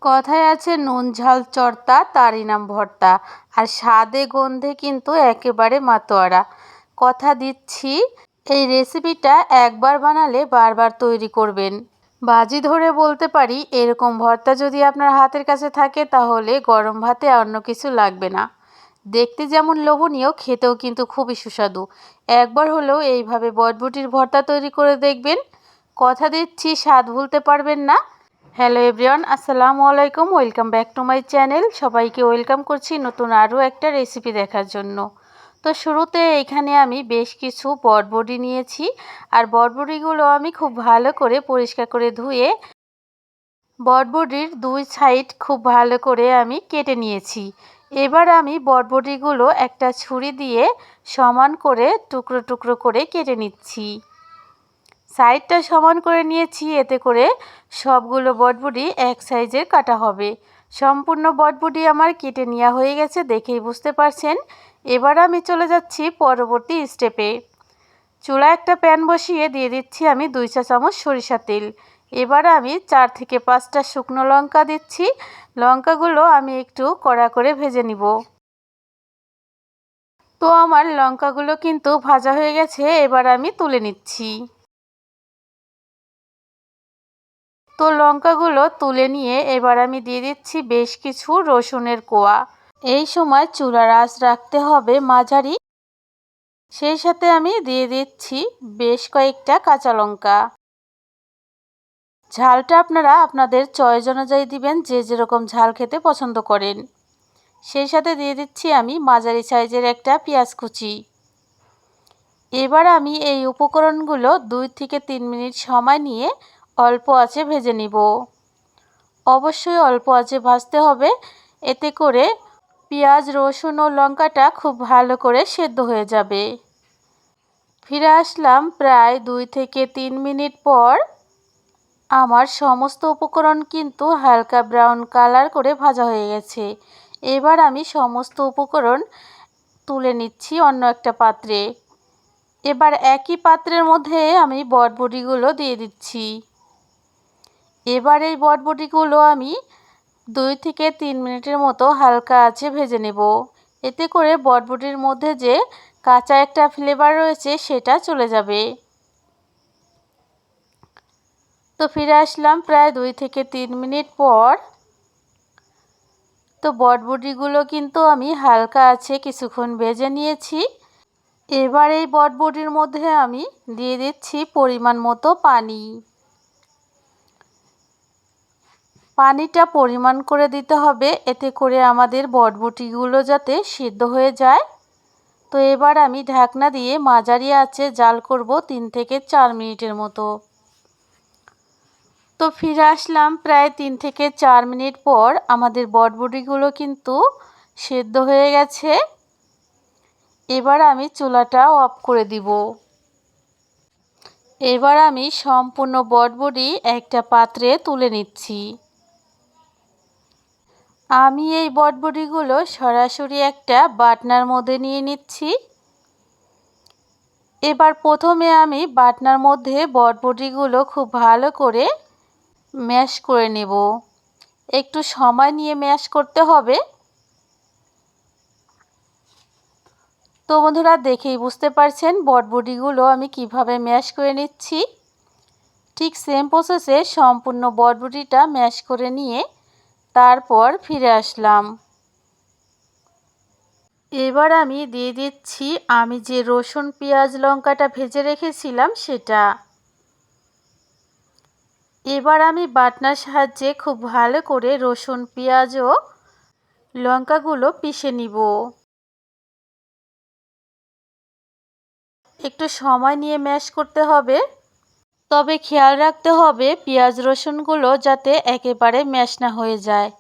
কথায় আছে নুন ঝাল চড়তা তারই নাম ভর্তা। আর স্বাদে গন্ধে কিন্তু একেবারে মাতোয়ারা। কথা দিচ্ছি এই রেসিপিটা একবার বানালে বারবার তৈরি করবেন। বাজি ধরে বলতে পারি এরকম ভর্তা যদি আপনার হাতের কাছে থাকে তাহলে গরম ভাতে অন্য কিছু লাগবে না। দেখতে যেমন লোভনীয়, খেতেও কিন্তু খুবই সুস্বাদু। একবার হলেও এইভাবে বটবটির ভর্তা তৈরি করে দেখবেন। কথা দিচ্ছি স্বাদ ভুলতে পারবেন না। হ্যালো এভরিওয়ান, আসসালামু আলাইকুম। Welcome back to my channel. সবাইকে ওয়েলকাম করছি নতুন আরও একটা রেসিপি দেখার জন্য। তো শুরুতে এখানে আমি বেশ কিছু বটবটি নিয়েছি। আর বটবটিগুলো আমি খুব ভালো করে পরিষ্কার করে ধুয়ে বটবটির দুই সাইড খুব ভালো করে আমি কেটে নিয়েছি। এবার আমি বটবটিগুলো একটা ছুরি দিয়ে সমান করে টুকরো টুকরো করে কেটে নিচ্ছি। সাইডটা সমান করে নিয়েছি, এতে করে সবগুলো বটবটি এক সাইজের কাটা হবে। সম্পূর্ণ বটবটি আমার কেটে নেওয়া হয়ে গেছে, দেখেই বুঝতে পারছেন। এবার আমি চলে যাচ্ছি পরবর্তী স্টেপে। চুলায় একটা প্যান বসিয়ে দিয়ে দিচ্ছি আমি 2 চা চামচ সরিষার তেল। এবার আমি 4 থেকে 5টা শুকনো লঙ্কা দিচ্ছি। লঙ্কাগুলো আমি একটু কড়া করে ভেজে নিব। তো আমার লঙ্কাগুলো কিন্তু ভাজা হয়ে গেছে, এবার আমি তুলে নিচ্ছি। তো লঙ্কাগুলো তুলে নিয়ে এবার আমি দিয়ে দিচ্ছি বেশ কিছু রসুনের কোয়া। এই সময় চুলার আঁচ রাখতে হবে মাঝারি। সেই সাথে আমি দিয়ে দিচ্ছি বেশ কয়েকটা কাঁচা লঙ্কা। ঝালটা আপনারা আপনাদের চয়েস অনুযায়ী দিবেন, যে যেরকম ঝাল খেতে পছন্দ করেন। সেই সাথে দিয়ে দিচ্ছি আমি মাঝারি সাইজের একটা পেঁয়াজ কুচি। এবার আমি এই উপকরণগুলো 2 থেকে 3 মিনিট সময় নিয়ে অল্প আঁচে ভেজে নিব। অবশ্যই অল্প আঁচে ভাজতে হবে, এতে করে পেঁয়াজ, রসুন ও লঙ্কাটা খুব ভালো করে সেদ্ধ হয়ে যাবে। ফিরে আসলাম প্রায় 2 থেকে 3 মিনিট পর। আমার সমস্ত উপকরণ কিন্তু হালকা ব্রাউন কালার করে ভাজা হয়ে গেছে। এবার আমি সমস্ত উপকরণ তুলে নিচ্ছি অন্য একটা পাত্রে। এবার একই পাত্রের মধ্যে আমি বটবটিগুলো দিয়ে দিচ্ছি। এবার এই বটবটিগুলো আমি 2 থেকে 3 মিনিটের মতো হালকা আঁচে ভেজে নেব। এতে করে বটবটির মধ্যে যে কাঁচা একটা ফ্লেভার রয়েছে সেটা চলে যাবে। তো ফিরে আসলাম প্রায় 2 থেকে 3 মিনিট পর। তো বটবটিগুলো কিন্তু আমি হালকা আঁচে কিছুক্ষণ ভেজে নিয়েছি। এবার এই বটবটির মধ্যে আমি দিয়ে দিচ্ছি পরিমাণ মতো পানি। পানিটা পরিমাণ করে দিতে হবে, এতে করে আমাদের বটবটিগুলো যাতে সিদ্ধ হয়ে যায়। তো এবার আমি ঢাকনা দিয়ে মাঝারি আঁচে জাল করব 3 থেকে 4 মিনিটের মতো। তো ফিরে আসলাম প্রায় 3 থেকে 4 মিনিট পর। আমাদের বটবটিগুলো কিন্তু সিদ্ধ হয়ে গেছে। এবার আমি চুলাটা অফ করে দিব। এবার আমি সম্পূর্ণ বটবটি একটা পাত্রে তুলে নিচ্ছি। আমি এই বটবটিগুলো সরাসরি একটা বাটনার মধ্যে নিয়ে নিচ্ছি। এবার প্রথমে আমি বাটনার মধ্যে বটবটিগুলো খুব ভালো করে ম্যাশ করে নেব। একটু সময় নিয়ে ম্যাশ করতে হবে। তো বন্ধুরা, দেখেই বুঝতে পারছেন বটবটিগুলো আমি কিভাবে ম্যাশ করে নিচ্ছি। ঠিক সেম প্রসেসে সম্পূর্ণ বটবটিটা ম্যাশ করে নিয়ে তারপর ফিরে আসলাম। এবার আমি দিয়ে দিচ্ছি আমি যে রসুন, পেঁয়াজ, লঙ্কাটা ভেজে রেখেছিলাম সেটা। এবার আমি বাটনার সাহায্যে খুব ভালো করে রসুন, পেঁয়াজ ও লঙ্কাগুলো পিষে নিব। একটু সময় নিয়ে ম্যাশ করতে হবে, তবে খেয়াল রাখতে হবে পেঁয়াজ রসুনগুলো যাতে একেবারে ম্যাশ না হয়ে যায়।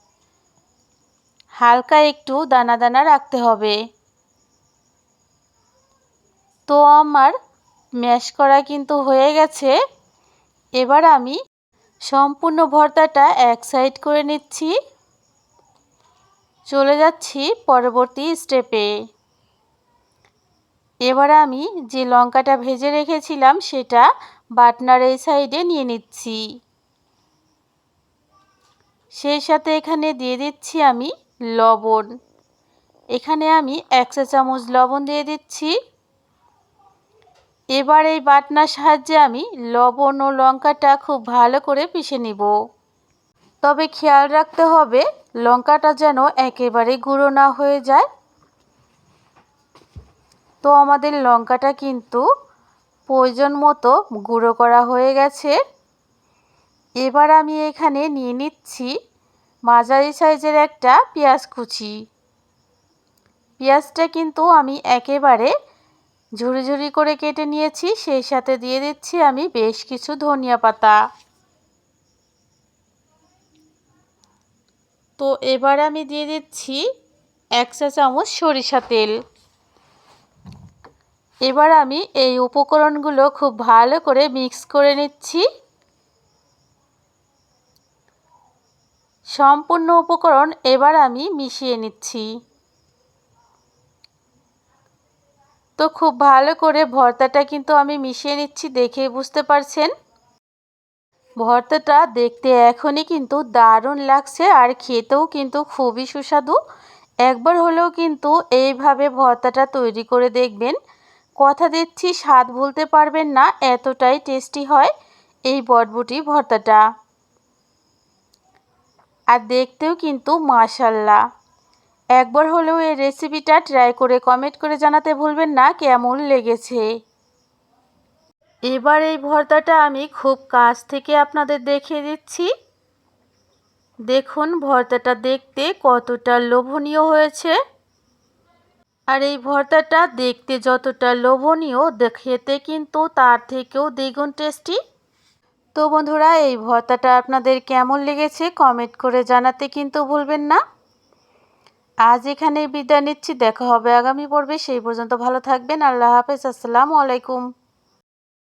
হালকা একটু দানা দানা রাখতে হবে। তো আমার ম্যাশ করা কিন্তু হয়ে গেছে। এবার আমি সম্পূর্ণ ভর্তাটা এক সাইড করে নিচ্ছি। চলে যাচ্ছি পরবর্তী স্টেপে। এবার আমি যে লঙ্কাটা ভেজে রেখেছিলাম সেটা বাটনার এই সাইডে নিয়ে নিচ্ছি। সেই সাথে এখানে দিয়ে দিচ্ছি আমি লবণ। এখানে আমি 1 চা চামচ লবণ দিয়ে দিচ্ছি। এবার এই বাটনার সাহায্যে আমি লবণ ও লঙ্কাটা খুব ভালো করে পিষে নিব। তবে খেয়াল রাখতে হবে লঙ্কাটা যেন একেবারে গুঁড়ো না হয়ে যায়। তো আমাদের লঙ্কাটা কিন্তু প্রয়োজন মতো গুঁড়ো করা হয়ে গেছে। এবার আমি এখানে নিয়ে নিচ্ছি মাঝারি সাইজের একটা পেঁয়াজ কুচি। পেঁয়াজটা কিন্তু আমি একেবারে ঝুরি ঝুরি করে কেটে নিয়েছি। সেই সাথে দিয়ে দিচ্ছি আমি বেশ কিছু ধনিয়া পাতা। তো এবার আমি দিয়ে দিচ্ছি 1 চা চামচ সরিষা তেল। এবার আমি এই উপকরণগুলো খুব ভালো করে মিক্স করে নিচ্ছি। সম্পূর্ণ উপকরণ এবার আমি মিশিয়ে নিচ্ছি। তো খুব ভালো করে ভর্তাটা কিন্তু আমি মিশিয়ে নিচ্ছি, দেখেই বুঝতে পারছেন। ভর্তাটা দেখতে এখনই কিন্তু দারুণ লাগছে আর খেতেও কিন্তু খুবই সুস্বাদু। একবার হলেও কিন্তু এইভাবে ভর্তাটা তৈরি করে দেখবেন। কথা দিচ্ছি স্বাদ ভুলতে পারবেন না, এতটাই টেস্টি হয় এই বটবটি ভর্তাটা। আর দেখতেও কিন্তু মাশাআল্লাহ। একবার হলেও এই রেসিপিটা ট্রাই করে কমেন্ট করে জানাতে ভুলবেন না কেমন লেগেছে। এবার এই ভর্তাটা আমি খুব কাছ থেকে আপনাদের দেখিয়ে দিচ্ছি। দেখুন ভর্তাটা দেখতে কতটা লোভনীয় হয়েছে। আর এই ভর্তাটা দেখতে যতটা লোভনীয়, খেতে কিন্তু তার থেকেও দ্বিগুণ টেস্টি। তো বন্ধুরা, এই ভর্তাটা আপনাদের কেমন লেগেছে কমেন্ট করে জানাতে কিন্তু ভুলবেন না। আজ এখানেই বিদায় নিচ্ছি, দেখা হবে আগামী পর্বে। সেই পর্যন্ত ভালো থাকবেন। আল্লাহ হাফেজ, আসসালামু আলাইকুম।